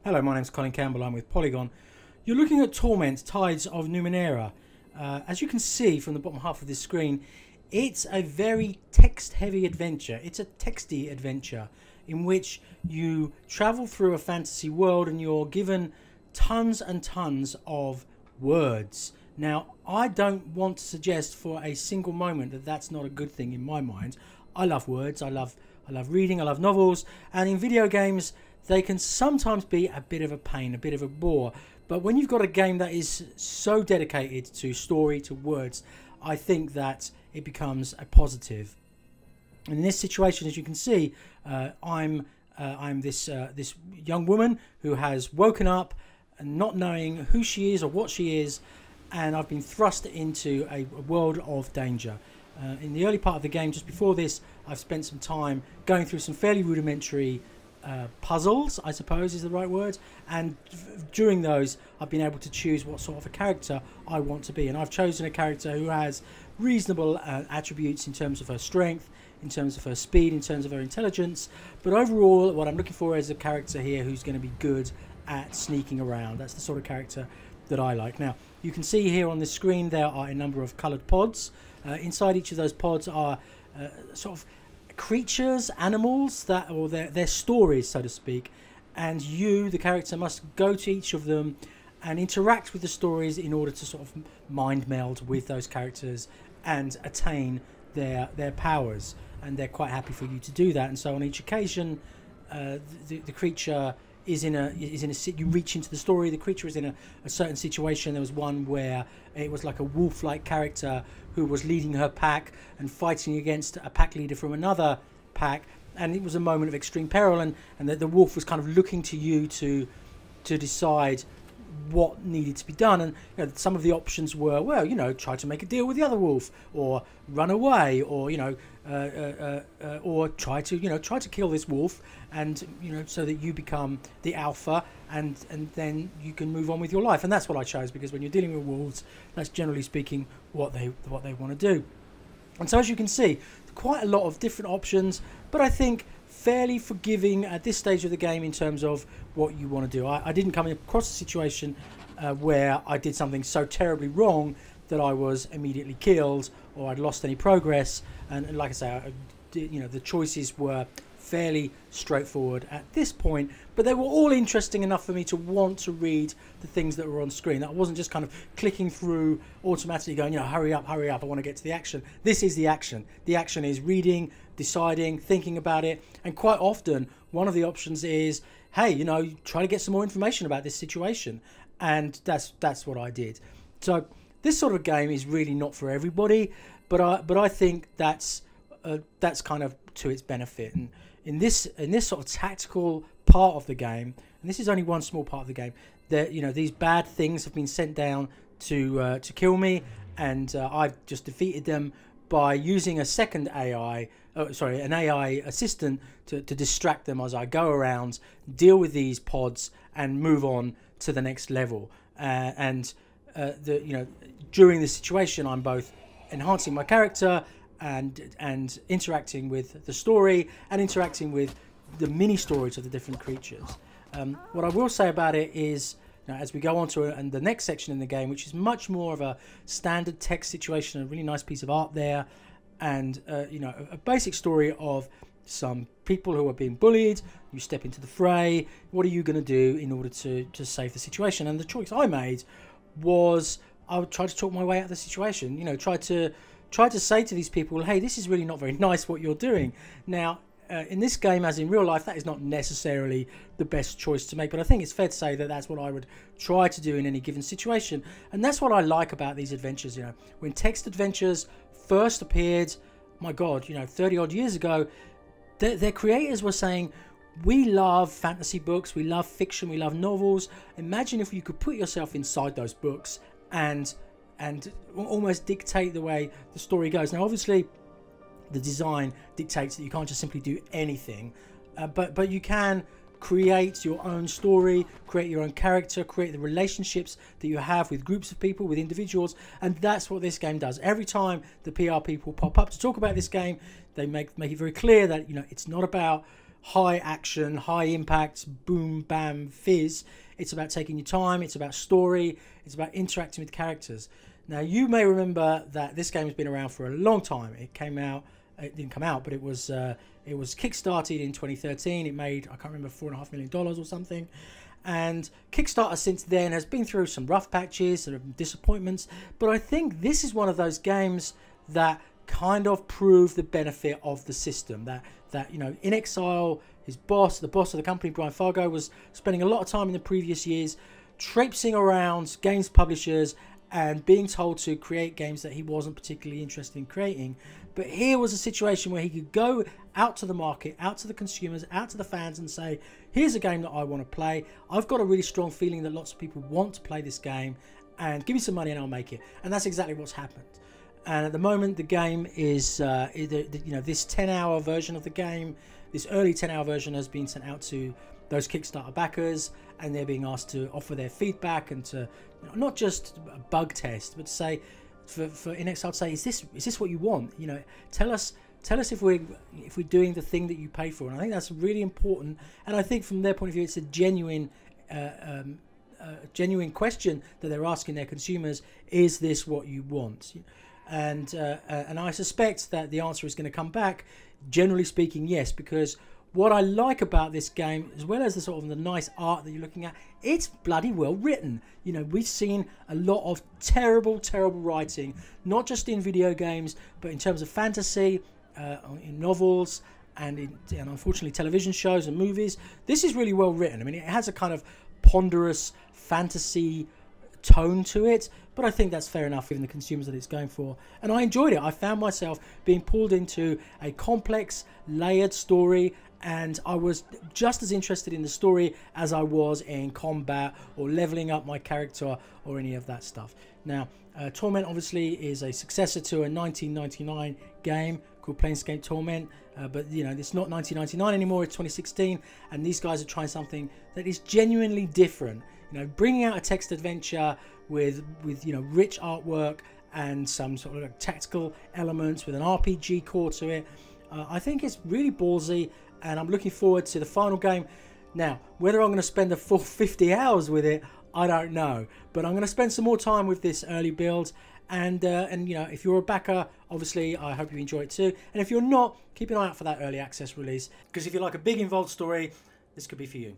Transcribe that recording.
Hello, my name's Colin Campbell, I'm with Polygon. You're looking at Torment, Tides of Numenera. As you can see from the bottom half of this screen, it's a very text-heavy adventure. It's a texty adventure in which you travel through a fantasy world and you're given tons and tons of words. Now, I don't want to suggest for a single moment that that's not a good thing in my mind. I love words, I love reading, I love novels, and in video games they can sometimes be a bit of a pain, a bit of a bore. But when you've got a game that is so dedicated to story, to words, I think that it becomes a positive. And in this situation, as you can see, I'm this young woman who has woken up and not knowing who she is or what she is, and I've been thrust into a world of danger. In the early part of the game, just before this, I've spent some time going through some fairly rudimentary puzzles, I suppose is the right word, and during those I've been able to choose what sort of a character I want to be, and I've chosen a character who has reasonable attributes in terms of her strength, in terms of her speed, in terms of her intelligence, but overall what I'm looking for is a character here who's going to be good at sneaking around. That's the sort of character that I like. Now you can see here on the screen there are a number of coloured pods. Inside each of those pods are sort of creatures, animals, that, or their stories, so to speak, and you, the character, must go to each of them and interact with the stories in order to sort of mind meld with those characters and attain their powers, and they're quite happy for you to do that. And so on each occasion the creature is in a you reach into the story, the creature is in a certain situation. There was one where it was like a wolf-like character who was leading her pack and fighting against a pack leader from another pack, and it was a moment of extreme peril, and the wolf was kind of looking to you to decide what needed to be done. And you know, some of the options were, well, you know, try to make a deal with the other wolf, or run away, or you know, or try to kill this wolf, and you know, so that you become the alpha, and then you can move on with your life. And that's what I chose, because when you're dealing with wolves, that's generally speaking what they want to do. And so as you can see, quite a lot of different options, but I think fairly forgiving at this stage of the game in terms of what you want to do. I didn't come across a situation where I did something so terribly wrong that I was immediately killed or I'd lost any progress. And like I say, you know, the choices were fairly straightforward at this point, but they were all interesting enough for me to want to read the things that were on screen. That wasn't just kind of clicking through automatically going, you know, hurry up, I want to get to the action. This is the action. The action is reading, deciding, thinking about it, and quite often one of the options is, hey, you know, try to get some more information about this situation, and that's what I did. So this sort of game is really not for everybody, but I think that's kind of to its benefit. And in this sort of tactical part of the game, and this is only one small part of the game, that, you know, these bad things have been sent down to kill me, and I've just defeated them by using a second AI, an AI assistant to distract them as I go around, deal with these pods, and move on to the next level. You know, during this situation, I'm both enhancing my character and interacting with the story and interacting with the mini stories of the different creatures. What I will say about it is, you know, as we go on to the next section in the game, which is much more of a standard text situation, a really nice piece of art there, and you know, a basic story of some people who are being bullied. You step into the fray. What are you going to do in order to save the situation? And the choice I made was I would try to talk my way out of the situation. You know, try to say to these people, hey, this is really not very nice what you're doing. Now, in this game, as in real life, that is not necessarily the best choice to make, but I think it's fair to say that that's what I would try to do in any given situation. And that's what I like about these adventures. You know, when text adventures first appeared, my God, you know, 30 odd years ago, their creators were saying, we love fantasy books, we love fiction, we love novels. Imagine if you could put yourself inside those books and almost dictate the way the story goes. Now, obviously, the design dictates that you can't just simply do anything, but you can create your own story, create your own character, create the relationships that you have with groups of people, with individuals, and that's what this game does. Every time the PR people pop up to talk about this game, they make it very clear that, you know, it's not about high action, high impact, boom, bam, fizz. It's about taking your time. It's about story. It's about interacting with characters. Now, you may remember that this game has been around for a long time. It came out, it didn't come out, but it was kickstarted in 2013. It made, I can't remember, $4.5 million or something. And Kickstarter since then has been through some rough patches, some disappointments. But I think this is one of those games that kind of prove the benefit of the system. That you know, In Exile, his boss, the boss of the company, Brian Fargo, was spending a lot of time in the previous years traipsing around games publishers and being told to create games that he wasn't particularly interested in creating. But here was a situation where he could go out to the market, out to the consumers, out to the fans and say, here's a game that I want to play. I've got a really strong feeling that lots of people want to play this game, and give me some money and I'll make it. And that's exactly what's happened. And at the moment, the game is, this 10-hour version of the game, this early 10-hour version has been sent out to those Kickstarter backers, and they're being asked to offer their feedback and to, you know, not just a bug test, but to say, for In Exile, say, is this what you want? You know, tell us if we're doing the thing that you paid for. And I think that's really important. And I think from their point of view, it's a genuine question that they're asking their consumers: is this what you want? And I suspect that the answer is going to come back, generally speaking, yes, because what I like about this game, as well as the sort of the nice art that you're looking at, it's bloody well written. You know, we've seen a lot of terrible writing, not just in video games, but in terms of fantasy, in novels, and unfortunately television shows and movies. This is really well written. I mean, it has a kind of ponderous fantasy tone to it, but I think that's fair enough given the consumers that it's going for. And I enjoyed it. I found myself being pulled into a complex, layered story, and I was just as interested in the story as I was in combat or leveling up my character or any of that stuff. Now, Torment obviously is a successor to a 1999 game called Planescape Torment, but you know, it's not 1999 anymore, it's 2016, and these guys are trying something that is genuinely different. You know, bringing out a text adventure with you know, rich artwork and some sort of like tactical elements with an RPG core to it. I think it's really ballsy, and I'm looking forward to the final game. Now, whether I'm going to spend the full 50 hours with it, I don't know, but I'm going to spend some more time with this early build. And you know, if you're a backer, obviously I hope you enjoy it too. And if you're not, keep an eye out for that early access release, because if you like a big involved story, this could be for you.